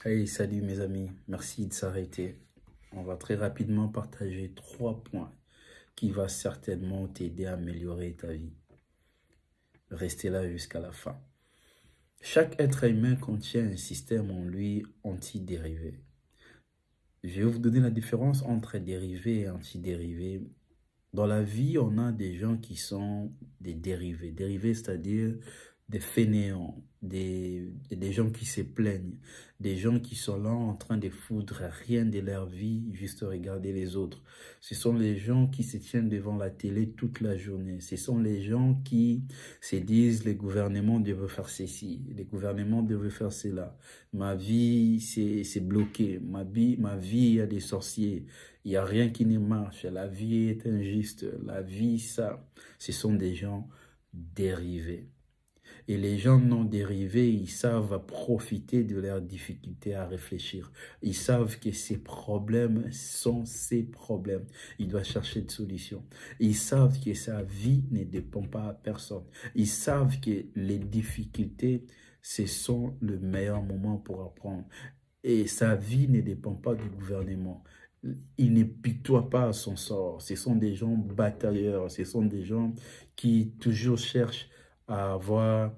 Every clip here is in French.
Hey, salut mes amis, merci de s'arrêter. On va très rapidement partager 3 points qui vont certainement t'aider à améliorer ta vie. Restez là jusqu'à la fin. Chaque être humain contient un système en lui antidérivé. Je vais vous donner la différence entre dérivé et antidérivé. Dans la vie, on a des gens qui sont des dérivés. Dérivés, c'est-à-dire des fainéants, des gens qui se plaignent, des gens qui sont là en train de foutre rien de leur vie, juste regarder les autres. Ce sont les gens qui se tiennent devant la télé toute la journée. Ce sont les gens qui se disent, le gouvernement devrait faire ceci, le gouvernement devrait faire cela. Ma vie, c'est bloqué. Ma vie, il y a des sorciers. Il n'y a rien qui ne marche. La vie est injuste. La vie, ça, ce sont des gens dérivés. Et les gens non dérivés, ils savent profiter de leurs difficultés à réfléchir. Ils savent que ces problèmes sont ces problèmes. Ils doivent chercher des solutions. Ils savent que sa vie ne dépend pas à personne. Ils savent que les difficultés, ce sont le meilleur moment pour apprendre. Et sa vie ne dépend pas du gouvernement. Il ne pitoie pas à son sort. Ce sont des gens batailleurs. Ce sont des gens qui toujours cherchent à avoir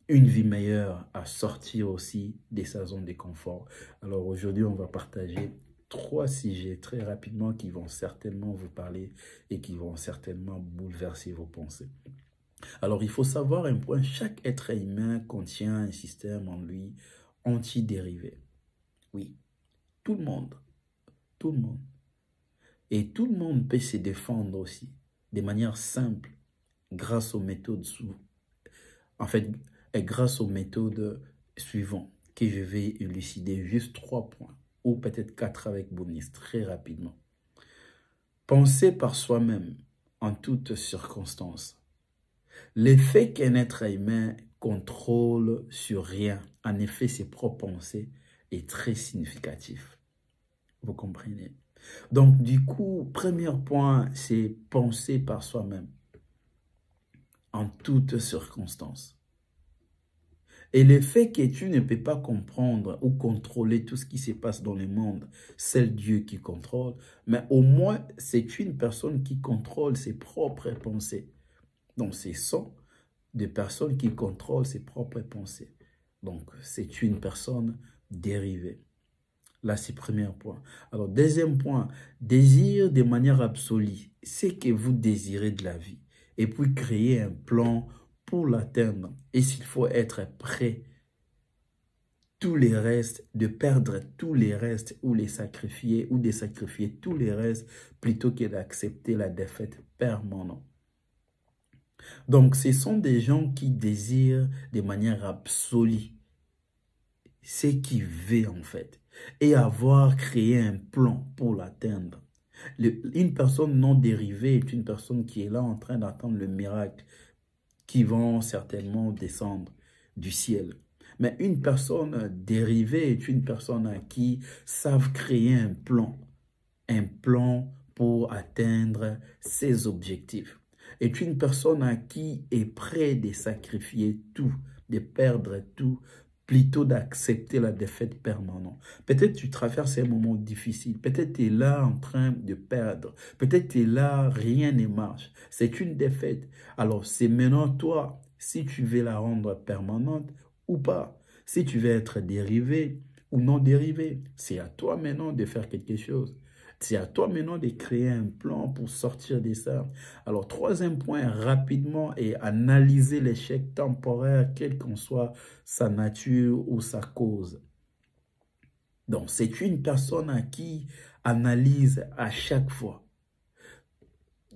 une vie meilleure, à sortir aussi de sa zone de confort. Alors aujourd'hui, on va partager 3 sujets très rapidement qui vont certainement vous parler et qui vont certainement bouleverser vos pensées. Alors, il faut savoir un point, chaque être humain contient un système en lui antidérivé. Oui, tout le monde. Tout le monde. Et tout le monde peut se défendre aussi, de manière simple, grâce aux méthodes grâce aux méthodes suivantes que je vais élucider, juste 3 points, ou peut-être 4 avec bonus, très rapidement. Penser par soi-même en toutes circonstances. L'effet qu'un être humain contrôle sur rien, en effet ses propres pensées, est très significatif. Vous comprenez? Donc, du coup, premier point, c'est penser par soi-même en toutes circonstances. Et le fait que tu ne peux pas comprendre ou contrôler tout ce qui se passe dans le monde, c'est Dieu qui contrôle, mais au moins, c'est une personne qui contrôle ses propres pensées. Donc, ce sont des personnes qui contrôlent ses propres pensées. Donc, c'est une personne dérivée. Là, c'est le premier point. Alors, deuxième point, désir de manière absolue. C'est que vous désirez de la vie. Et puis, créer un plan pour l'atteindre. Et s'il faut être prêt, tous les restes, de perdre tous les restes ou les sacrifier ou de sacrifier tous les restes plutôt que d'accepter la défaite permanente. Donc, ce sont des gens qui désirent de manière absolue ce qu'ils veulent en fait et avoir créé un plan pour l'atteindre. Une personne non dérivée est une personne qui est là en train d'attendre le miracle qui vont certainement descendre du ciel. Mais une personne dérivée est une personne à qui savent créer un plan pour atteindre ses objectifs. Est une personne à qui est prêt de sacrifier tout, de perdre tout, plutôt d'accepter la défaite permanente. Peut-être tu traverses un moment difficile, peut-être tu es là en train de perdre, peut-être tu es là, rien ne marche, c'est une défaite. Alors c'est maintenant toi, si tu veux la rendre permanente ou pas, si tu veux être dérivé ou non dérivé, c'est à toi maintenant de faire quelque chose. C'est à toi maintenant de créer un plan pour sortir de ça. Alors, troisième point, rapidement, et analyser l'échec temporaire, quelle qu'en soit sa nature ou sa cause. Donc, c'est une personne à qui analyse à chaque fois.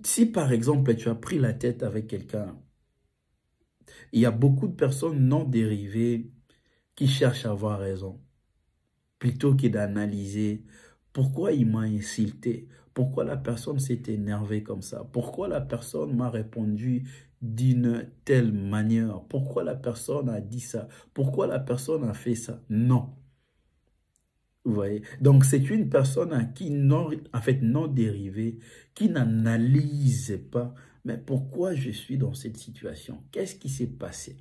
Si, par exemple, tu as pris la tête avec quelqu'un, il y a beaucoup de personnes non dérivées qui cherchent à avoir raison, plutôt que d'analyser pourquoi il m'a insulté, pourquoi la personne s'est énervée comme ça, pourquoi la personne m'a répondu d'une telle manière, pourquoi la personne a dit ça, pourquoi la personne a fait ça. Non. Vous voyez? Donc, c'est une personne à qui non dérivée, qui n'analyse pas, mais pourquoi je suis dans cette situation? Qu'est-ce qui s'est passé?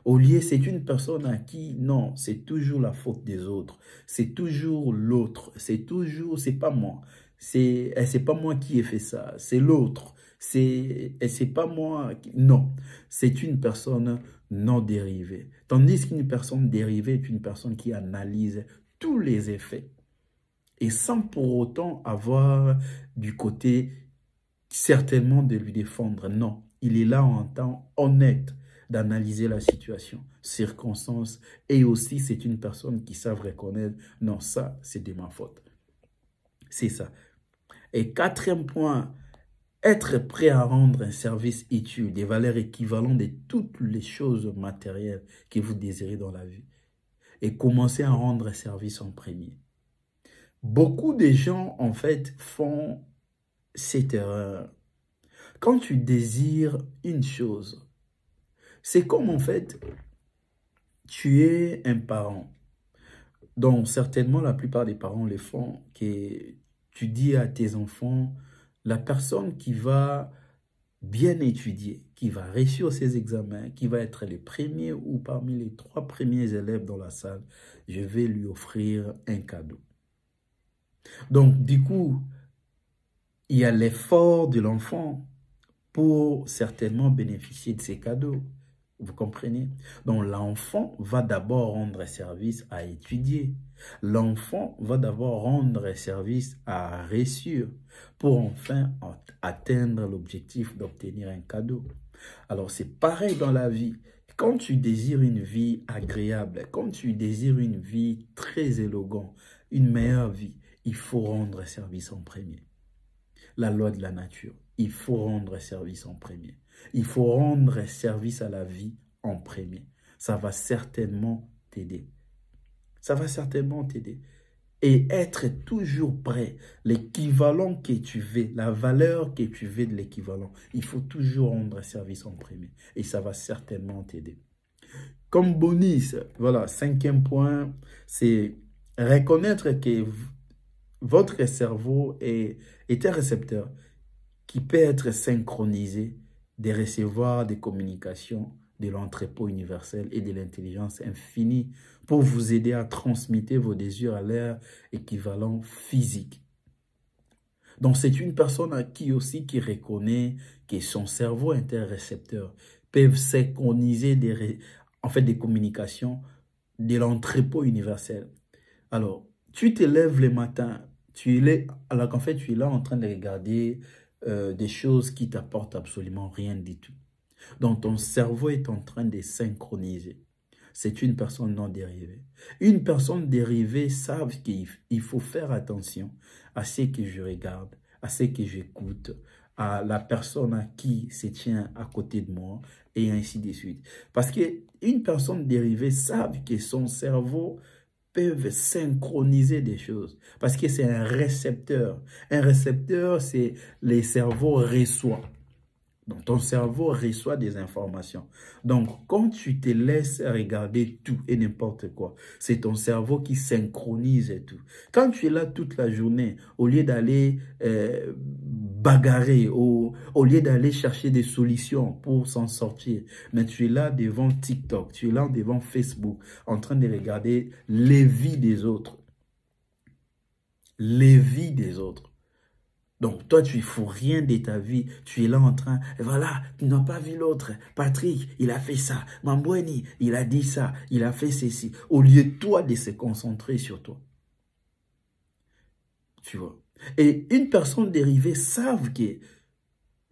Au lieu, c'est une personne à qui, non, c'est toujours la faute des autres. C'est toujours l'autre. C'est toujours, c'est pas moi. C'est pas moi qui ai fait ça. C'est l'autre. C'est pas moi. Non. C'est une personne non dérivée. Tandis qu'une personne dérivée est une personne qui analyse tous les effets. Et sans pour autant avoir du côté certainement de lui défendre. Non. Il est là en temps honnête d'analyser la situation, circonstances, et aussi c'est une personne qui savent reconnaître, non, ça, c'est de ma faute. C'est ça. Et quatrième point, être prêt à rendre un service utile, des valeurs équivalentes de toutes les choses matérielles que vous désirez dans la vie. Et commencer à rendre un service en premier. Beaucoup de gens, en fait, font cette erreur. Quand tu désires une chose, c'est comme en fait, tu es un parent. Donc certainement la plupart des parents le font, que tu dis à tes enfants, la personne qui va bien étudier, qui va réussir ses examens, qui va être le premier ou parmi les 3 premiers élèves dans la salle, je vais lui offrir un cadeau. Donc du coup, il y a l'effort de l'enfant pour certainement bénéficier de ces cadeaux. Vous comprenez? Donc, l'enfant va d'abord rendre service à étudier. L'enfant va d'abord rendre service à réussir pour enfin atteindre l'objectif d'obtenir un cadeau. Alors, c'est pareil dans la vie. Quand tu désires une vie agréable, quand tu désires une vie très élégante, une meilleure vie, il faut rendre service en premier. La loi de la nature. Il faut rendre service en premier. Il faut rendre service à la vie en premier. Ça va certainement t'aider. Ça va certainement t'aider. Et être toujours prêt, l'équivalent que tu veux, la valeur que tu veux de l'équivalent, il faut toujours rendre service en premier. Et ça va certainement t'aider. Comme bonus, voilà, 5e point, c'est reconnaître que votre cerveau est un récepteur qui peut être synchronisé de recevoir des communications de l'entrepôt universel et de l'intelligence infinie pour vous aider à transmettre vos désirs à leur équivalent physique. Donc, c'est une personne à qui aussi qui reconnaît que son cerveau est un récepteur, peuvent synchroniser des communications de l'entrepôt universel. Alors, tu te lèves le matin, alors qu'en fait, tu es là en train de regarder des choses qui t'apportent absolument rien du tout. Donc, ton cerveau est en train de synchroniser. C'est une personne non dérivée. Une personne dérivée savent qu'il faut faire attention à ce que je regarde, à ce que j'écoute, à la personne à qui se tient à côté de moi, et ainsi de suite. Parce qu'une personne dérivée savent que son cerveau peuvent synchroniser des choses. Parce que c'est un récepteur. Un récepteur, c'est les cerveaux reçoivent. Donc, ton cerveau reçoit des informations. Donc, quand tu te laisses regarder tout et n'importe quoi, c'est ton cerveau qui synchronise tout. Quand tu es là toute la journée, au lieu d'aller bagarrer, au lieu d'aller chercher des solutions pour s'en sortir, mais tu es là devant TikTok, tu es là devant Facebook, en train de regarder les vies des autres. Les vies des autres. Donc, toi, tu ne fous rien de ta vie. Tu es là en train, et voilà, tu n'as pas vu l'autre. Patrick, il a fait ça. Mambweni, il a dit ça. Il a fait ceci. Au lieu, toi, de se concentrer sur toi. Tu vois. Et une personne dérivée savent que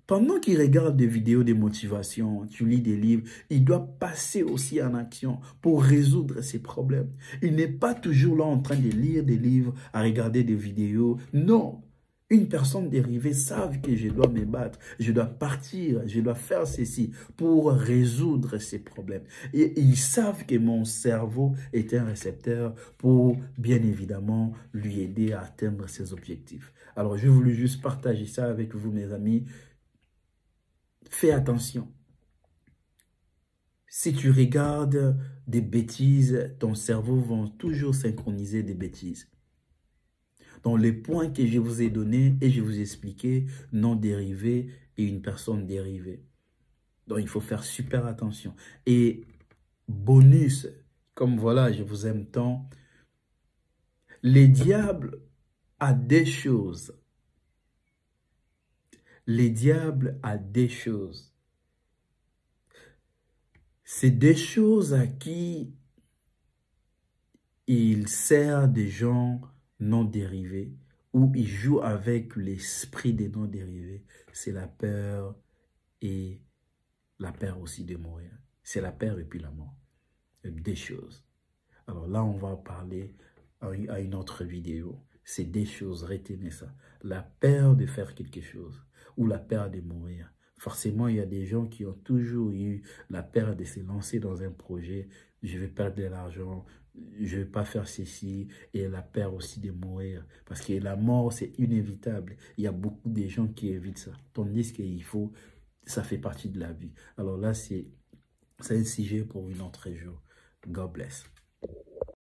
pendant qu'il regarde des vidéos de motivation, tu lis des livres, il doit passer aussi en action pour résoudre ses problèmes. Il n'est pas toujours là en train de lire des livres, à regarder des vidéos. Non. Une personne dérivée savent que je dois me battre, je dois partir, je dois faire ceci pour résoudre ces problèmes. Et ils savent que mon cerveau est un récepteur pour, bien évidemment, lui aider à atteindre ses objectifs. Alors, je voulais juste partager ça avec vous, mes amis. Fais attention. Si tu regardes des bêtises, ton cerveau va toujours synchroniser des bêtises. Donc, les points que je vous ai donnés et je vous ai expliqué, non dérivé et une personne dérivée. Donc, il faut faire super attention. Et bonus, comme voilà, je vous aime tant. Les diables a des choses. Les diables a des choses. C'est des choses à qui il sert des gens non dérivés ou il joue avec l'esprit des non dérivés. C'est la peur et la peur aussi de mourir. C'est la peur et puis la mort. Des choses. Alors là, on va parler à une autre vidéo. C'est des choses, retenez ça. La peur de faire quelque chose ou la peur de mourir. Forcément, il y a des gens qui ont toujours eu la peur de se lancer dans un projet. Je vais perdre de l'argent, je ne vais pas faire ceci. Et la peur aussi de mourir. Parce que la mort, c'est inévitable. Il y a beaucoup de gens qui évitent ça. Tandis qu'il faut, ça fait partie de la vie. Alors là, c'est un sujet pour une autre jour. God bless.